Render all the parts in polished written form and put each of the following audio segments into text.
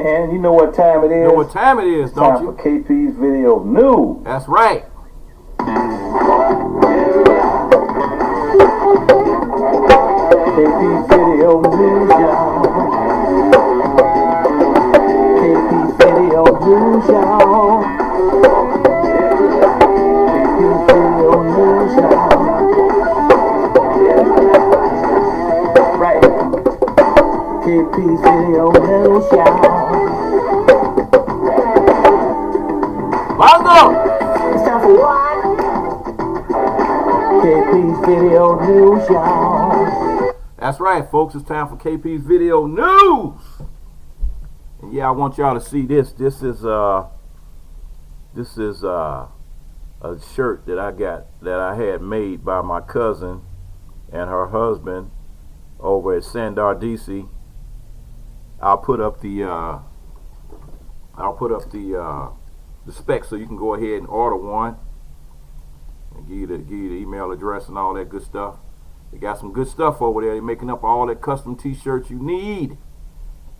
And you know what time it is? You know what time it is, it's don't time you? for KP's Video News. That's right. KP's Video News, y'all. KP's Video News, y'all. KP's Video News, y'all. Right. KP's Video News, y'all. Bongo! It's time for what? KP's Video News, y'all. That's right, folks. It's time for KP's Video News. And yeah, I want y'all to see this. This is a shirt that I had made by my cousin and her husband over at Sandar, DC. I'll put up the specs so you can go ahead and order one, and give you the email address and all that good stuff. They got some good stuff over there. They're making up all that custom t-shirts you need.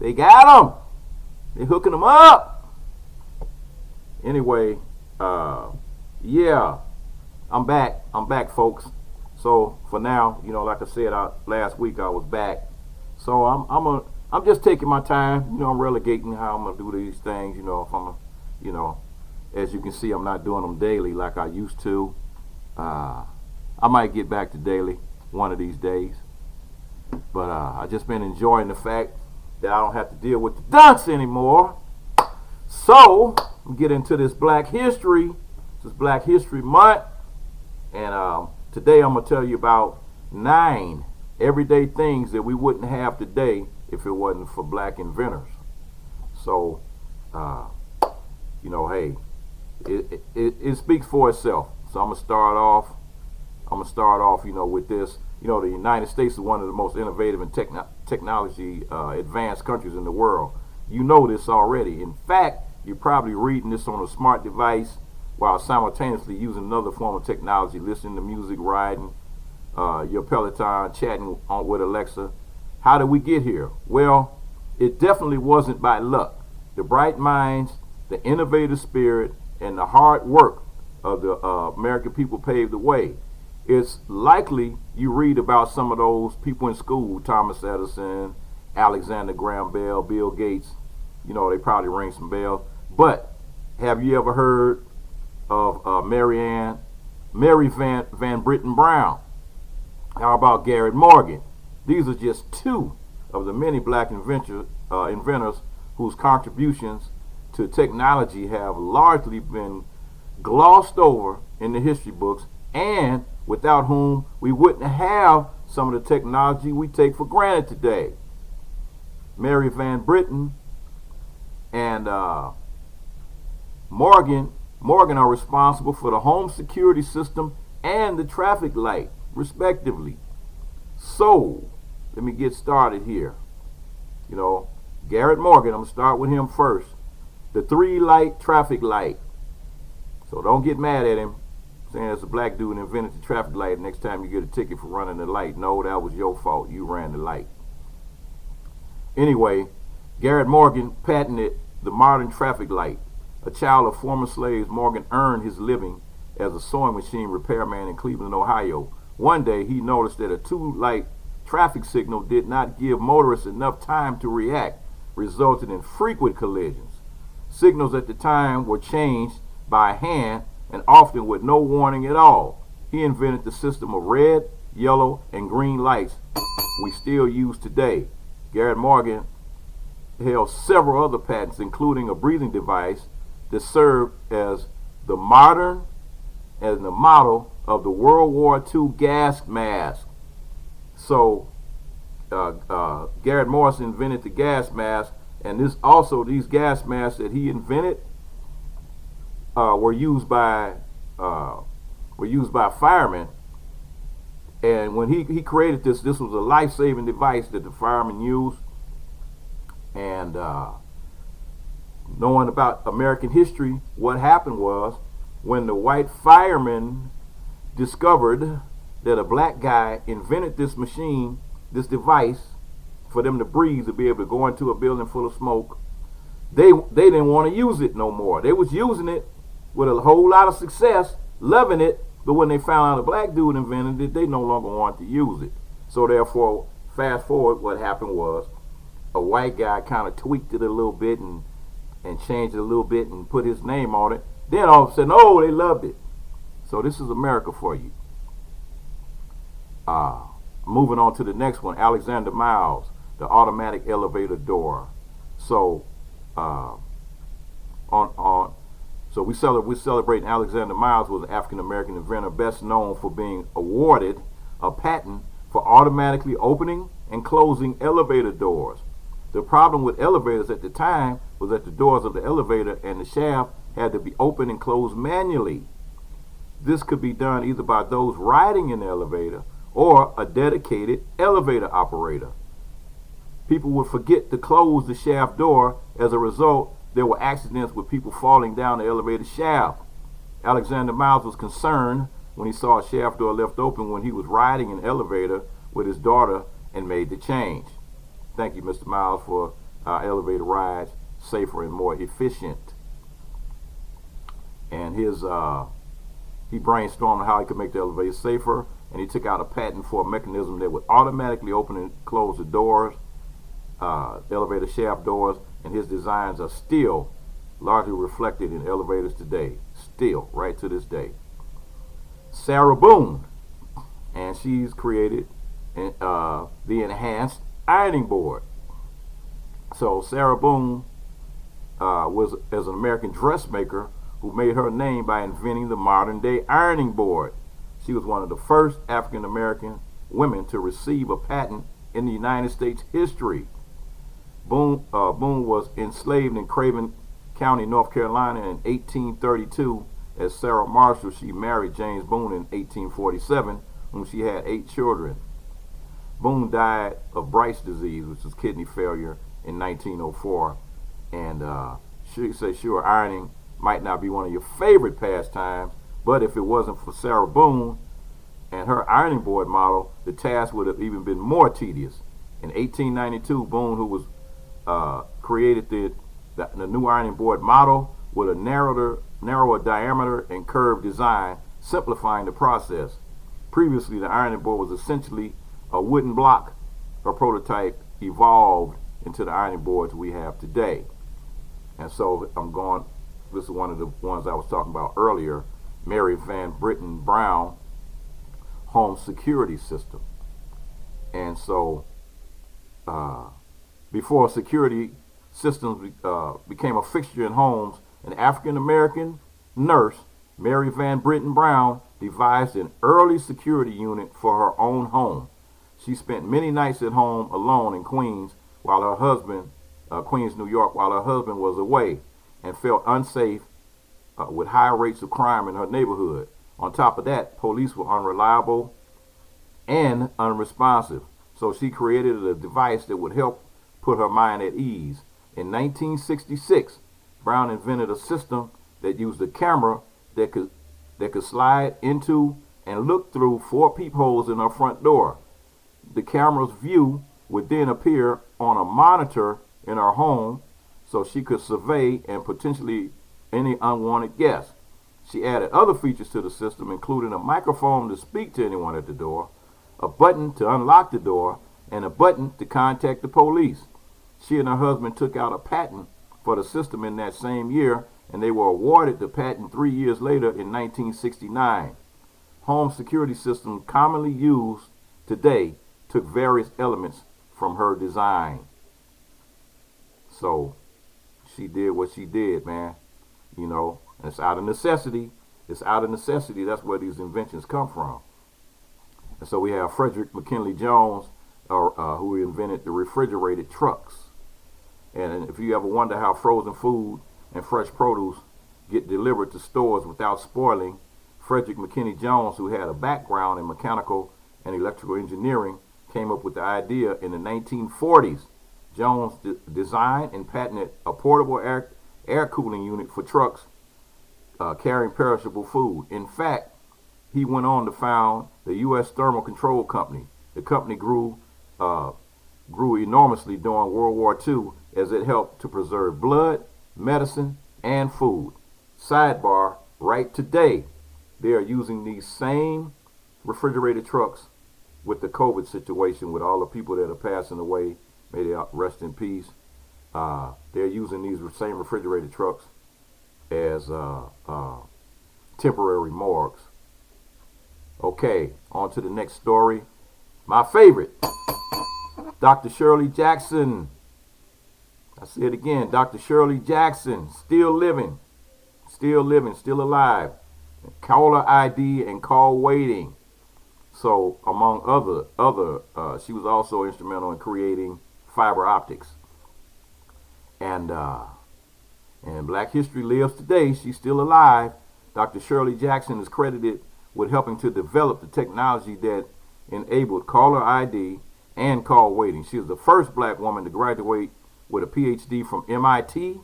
They got them. They're hooking them up. Anyway, yeah, I'm back, folks. So for now, you know, like I said, last week I was back. So I'm just taking my time. You know, I'm relegating how I'm gonna do these things. You know, if I'm, you know, as you can see, I'm not doing them daily like I used to. I might get back to daily one of these days, but I just been enjoying the fact that I don't have to deal with the dunce anymore. So we get into this Black History. This is Black History Month, and today I'm gonna tell you about 9 everyday things that we wouldn't have today if it wasn't for black inventors. So you know, hey, it speaks for itself. So I'm gonna start off, you know, with this. You know, the United States is one of the most innovative and technology advanced countries in the world. You know this already. In fact, you're probably reading this on a smart device while simultaneously using another form of technology, listening to music, riding your Peloton, chatting with Alexa. How did we get here? Well, it definitely wasn't by luck. The bright minds, the innovative spirit, and the hard work of the American people paved the way. It's likely you read about some of those people in school: Thomas Edison, Alexander Graham Bell, Bill Gates. You know, they probably ring some bells. But have you ever heard of Mary Van Britten-Brown? How about Garrett Morgan? These are just 2 of the many black inventors whose contributions to technology have largely been glossed over in the history books, and without whom we wouldn't have some of the technology we take for granted today. Mary Van Britten and Morgan are responsible for the home security system and the traffic light, respectively. So let me get started here. You know, Garrett Morgan, I'm gonna start with him first. The 3-light traffic light. So don't get mad at him saying it's a black dude invented the traffic light. Next time you get a ticket for running the light, no, that was your fault. You ran the light. Anyway, Garrett Morgan patented the modern traffic light. A child of former slaves, Morgan earned his living as a sewing machine repairman in Cleveland, Ohio. One day, he noticed that a 2-light traffic signal did not give motorists enough time to react, resulting in frequent collisions. Signals at the time were changed by hand and often with no warning at all. He invented the system of red, yellow, and green lights we still use today. Garrett Morgan held several other patents, including a breathing device that served as the model of the World War II gas mask. So Garrett Morrison invented the gas mask, and these gas masks that he invented were used by firemen. And when he created this was a life-saving device that the firemen used. And knowing about American history, what happened was when the white firemen discovered that a black guy invented this machine, this device, for them to breathe, to be able to go into a building full of smoke, they didn't want to use it no more. They was using it with a whole lot of success, loving it, but when they found out a black dude invented it, they no longer wanted to use it. So therefore, fast forward, what happened was a white guy kind of tweaked it a little bit and changed it a little bit and put his name on it. Then all of a sudden, oh, they loved it. So this is America for you. Moving on to the next one, Alexander Miles, the automatic elevator door. So so we're celebrating Alexander Miles, was an African American inventor best known for being awarded a patent for automatically opening and closing elevator doors. The problem with elevators at the time was that the doors of the elevator and the shaft had to be opened and closed manually. This could be done either by those riding in the elevator or a dedicated elevator operator. People would forget to close the shaft door. As a result, there were accidents with people falling down the elevator shaft. Alexander Miles was concerned when he saw a shaft door left open when he was riding an elevator with his daughter and made the change. Thank you, Mr. Miles, for our elevator rides safer and more efficient. And he brainstormed how he could make the elevator safer, and he took out a patent for a mechanism that would automatically open and close the doors, elevator shaft doors, and his designs are still largely reflected in elevators today, still, right to this day. Sarah Boone, and she's created the enhanced ironing board. So Sarah Boone was as an American dressmaker who made her name by inventing the modern day ironing board. She was one of the first African American women to receive a patent in the United States history. Boone was enslaved in Craven County, North Carolina in 1832. As Sarah Marshall, she married James Boone in 1847, whom she had 8 children. Boone died of Bright's disease, which is kidney failure, in 1904. And she said, sure, ironing might not be one of your favorite pastimes, but if it wasn't for Sarah Boone and her ironing board model, the task would have even been more tedious. In 1892, Boone, who was created the new ironing board model with a narrower diameter and curved design, simplifying the process. Previously, the ironing board was essentially a wooden block. Her prototype evolved into the ironing boards we have today. And so this is one of the ones I was talking about earlier, Mary Van Britten-Brown home security system. And so before security systems became a fixture in homes, an African-American nurse, Mary Van Britten-Brown, devised an early security unit for her own home. She spent many nights at home alone in Queens, while her husband, Queens, New York, while her husband was away, and felt unsafe with high rates of crime in her neighborhood. On top of that, police were unreliable and unresponsive. So she created a device that would help put her mind at ease. In 1966, Brown invented a system that used a camera that could slide into and look through 4 peepholes in her front door. The camera's view would then appear on a monitor in her home, so she could survey and potentially any unwanted guests. She added other features to the system, including a microphone to speak to anyone at the door, a button to unlock the door, and a button to contact the police. She and her husband took out a patent for the system in that same year, and they were awarded the patent 3 years later in 1969. Home security systems commonly used today took various elements from her design. So she did what she did, man. You know, and it's out of necessity. It's out of necessity. That's where these inventions come from. And so we have Frederick McKinley Jones, who invented the refrigerated trucks. And if you ever wonder how frozen food and fresh produce get delivered to stores without spoiling, Frederick McKinley Jones, who had a background in mechanical and electrical engineering, came up with the idea in the 1940s. Jones designed and patented a portable air cooling unit for trucks carrying perishable food. In fact, he went on to found the U.S. Thermal Control Company. The company grew enormously during World War II as it helped to preserve blood, medicine, and food. Sidebar, right today, they are using these same refrigerated trucks with the COVID situation, with all the people that are passing away. May they rest in peace. They're using these same refrigerated trucks as temporary morgues. Okay, on to the next story. My favorite, Dr. Shirley Jackson. I say it again, Dr. Shirley Jackson, still living, still alive. Caller ID and call waiting. So, among other, she was also instrumental in creating fiber optics. And Black history lives today. She's still alive. Dr. Shirley Jackson is credited with helping to develop the technology that enabled caller ID and call waiting. She was the first black woman to graduate with a PhD from MIT.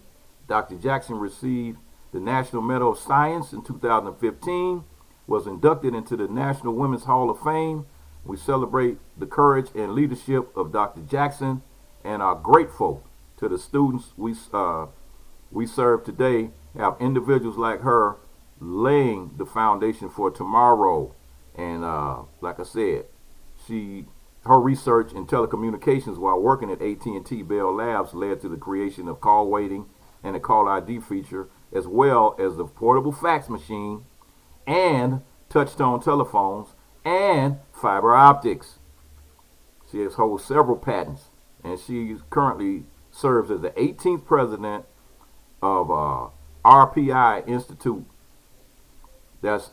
Dr. Jackson received the National Medal of Science in 2015, was inducted into the National Women's Hall of Fame. We celebrate the courage and leadership of Dr. Jackson and are grateful to the students we serve today, have individuals like her laying the foundation for tomorrow. And like I said, her research in telecommunications while working at AT&T Bell Labs led to the creation of call waiting and the call ID feature, as well as the portable fax machine and touch-tone telephones and fiber optics. She has holds several patents, and she currently serves as the 18th president of RPI Institute. That's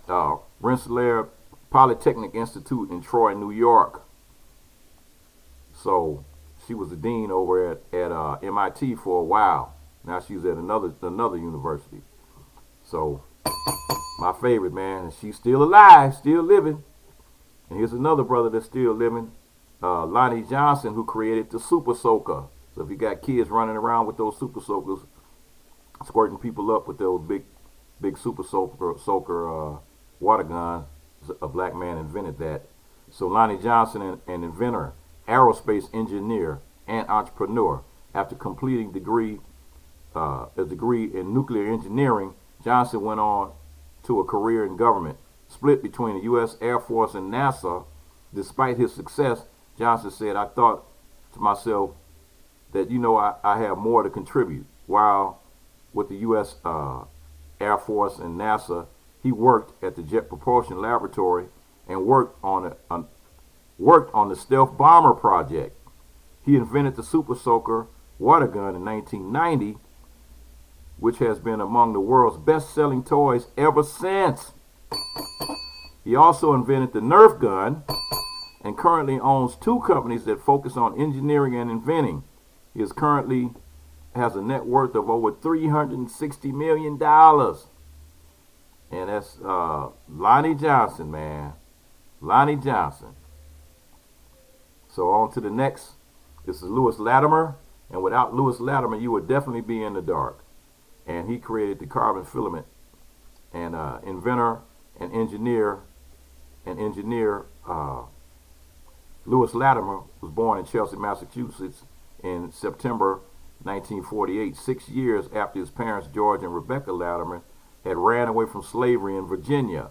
Rensselaer Polytechnic Institute in Troy, New York. So she was the dean over at MIT for a while. Now she's at another university. So my favorite, man, and she's still alive, still living. And here's another brother that's still living, Lonnie Johnson, who created the Super Soaker. So if you got kids running around with those Super Soakers, squirting people up with those big Super Soaker water guns, a black man invented that. So Lonnie Johnson, an inventor, aerospace engineer, and entrepreneur. After completing a degree in nuclear engineering, Johnson went on to a career in government, split between the U.S. Air Force and NASA. Despite his success, Johnson said, "I thought to myself that, I have more to contribute." While with the U.S. Air Force and NASA, he worked at the Jet Propulsion Laboratory and worked on the stealth bomber project. He invented the Super Soaker water gun in 1990, which has been among the world's best-selling toys ever since. He also invented the Nerf gun and currently owns 2 companies that focus on engineering and inventing. He currently has a net worth of over $360 million. And that's Lonnie Johnson, man. Lonnie Johnson. So on to the next. This is Lewis Latimer. And without Lewis Latimer, you would definitely be in the dark. And he created the carbon filament. And inventor and engineer Lewis Latimer was born in Chelsea, Massachusetts in September 1948, 6 years after his parents, George and Rebecca Latimer, had ran away from slavery in Virginia.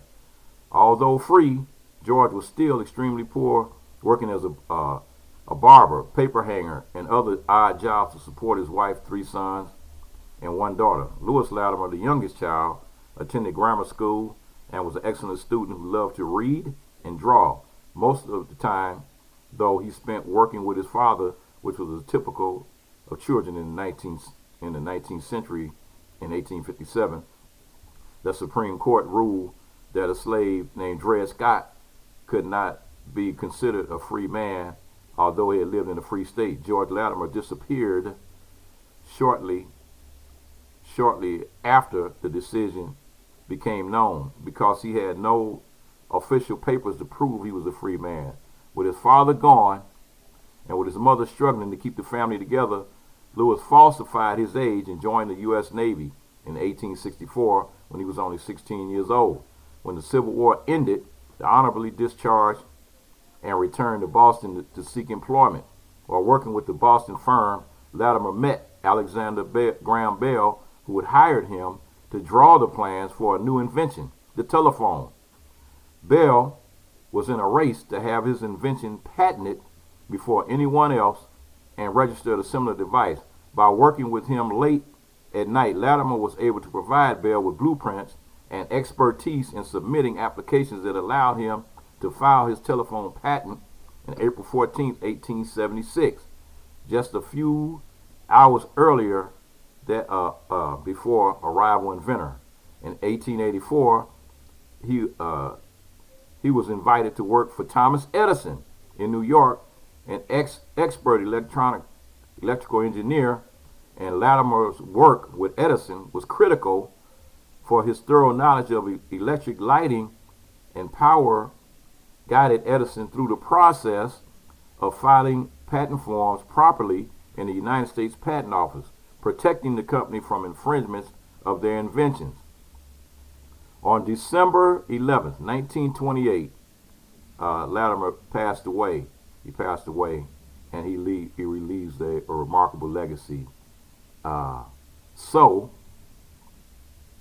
Although free, George was still extremely poor, working as a barber, paper hanger, and other odd jobs to support his wife, 3 sons, and 1 daughter. Lewis Latimer, the youngest child, attended grammar school and was an excellent student who loved to read and draw. Most of the time, though, he spent working with his father, which was typical of children in the 19th century. In 1857, the Supreme Court ruled that a slave named Dred Scott could not be considered a free man, although he had lived in a free state. George Latimer disappeared shortly after the decision became known because he had no official papers to prove he was a free man. With his father gone and with his mother struggling to keep the family together, Lewis falsified his age and joined the U.S. Navy in 1864 when he was only 16 years old. When the Civil War ended, he honorably discharged and returned to Boston to seek employment. While working with the Boston firm, Latimer met Alexander Graham Bell, who had hired him to draw the plans for a new invention, the telephone. Bell was in a race to have his invention patented before anyone else and registered a similar device. By working with him late at night, Latimer was able to provide Bell with blueprints and expertise in submitting applications that allowed him to file his telephone patent on April 14, 1876, just a few hours earlier that before a rival inventor. In 1884, he was invited to work for Thomas Edison in New York, an expert electrical engineer, and Latimer's work with Edison was critical for his thorough knowledge of electric lighting and power, guided Edison through the process of filing patent forms properly in the United States Patent Office, protecting the company from infringements of their inventions. On December 11th, 1928, Latimer passed away. He passed away, and he leaves a remarkable legacy. So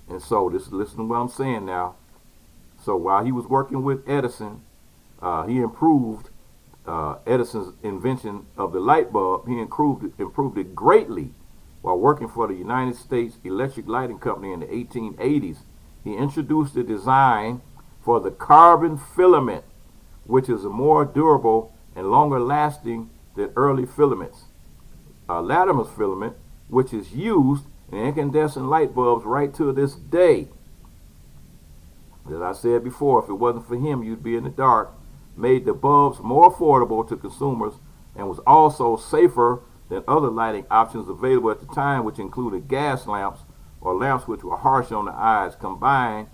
listen to what I'm saying now. So while he was working with Edison, he improved Edison's invention of the light bulb. He improved it greatly while working for the United States Electric Lighting Company in the 1880s. He introduced the design for the carbon filament, which is more durable and longer lasting than early filaments. Latimer's filament, which is used in incandescent light bulbs right to this day. As I said before, if it wasn't for him, you'd be in the dark, made the bulbs more affordable to consumers and was also safer than other lighting options available at the time, which included gas lamps or lamps which were harsh on the eyes. Combined,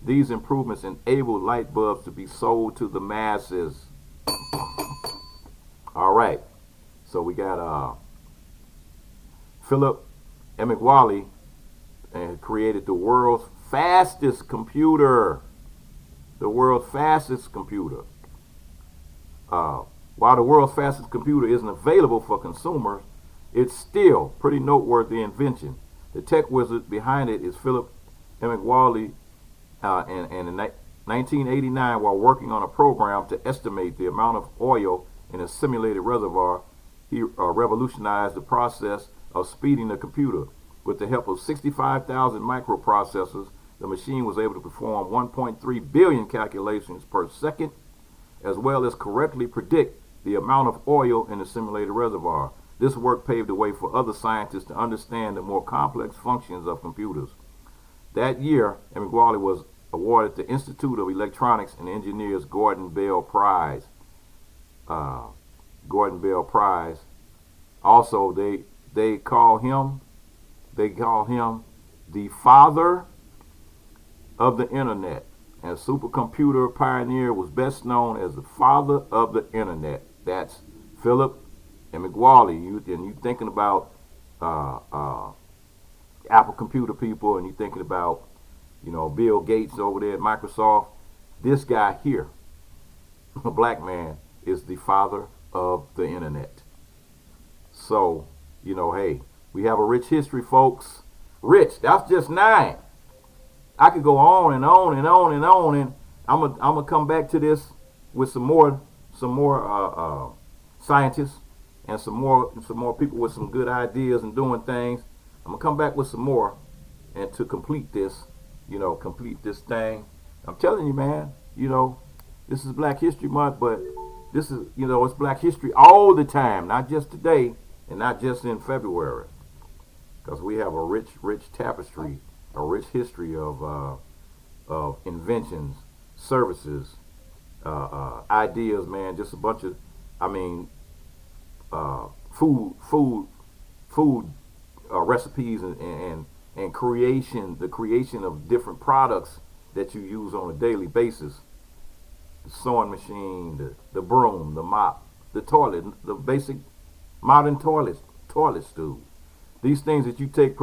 these improvements enabled light bulbs to be sold to the masses. All right, so we got Philip Mckinley created the world's fastest computer. The world's fastest computer. While the world's fastest computer isn't available for consumers, it's still pretty noteworthy invention. The tech wizard behind it is Philip Mckinley, and in 1989, while working on a program to estimate the amount of oil in a simulated reservoir, he revolutionized the process of speeding the computer. With the help of 65,000 microprocessors, the machine was able to perform 1.3 billion calculations per second, as well as correctly predict the amount of oil in the simulated reservoir. This work paved the way for other scientists to understand the more complex functions of computers. That year, Mckinley was awarded the Institute of Electronics and Engineers Gordon Bell Prize. Gordon Bell Prize. Also, they call him the father of the internet. And supercomputer pioneer was best known as the father of the internet. That's Philip Mckinley. You thinking about Apple computer people, and you thinking about Bill Gates over there at Microsoft. This guy here, a black man, is the father of the internet. So hey, we have a rich history, folks. Rich. That's just 9. I could go on and on and on and on, and I'm gonna come back to this with some more scientists and some more people with some good ideas and doing things. I'm gonna come back with some more, and to complete this, complete this thing. I'm telling you, man. This is Black History Month, but this is it's Black History all the time, not just today and not just in February, because we have a rich tapestry, a rich history of inventions, services, ideas, man. Just a bunch of, food recipes and creation, the creation of different products that you use on a daily basis. The sewing machine, the broom, the mop, the toilet, the basic modern toilet stool. These things that you take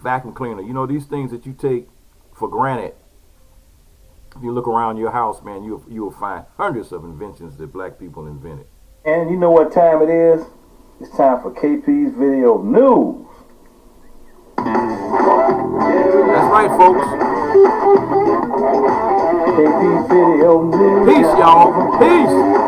vacuum cleaner. These things that you take for granted. If you look around your house, man, you will find hundreds of inventions that black people invented. And you know what time it is? It's time for KP's Video News. That's right, folks. KP Video News. Peace, y'all. Peace.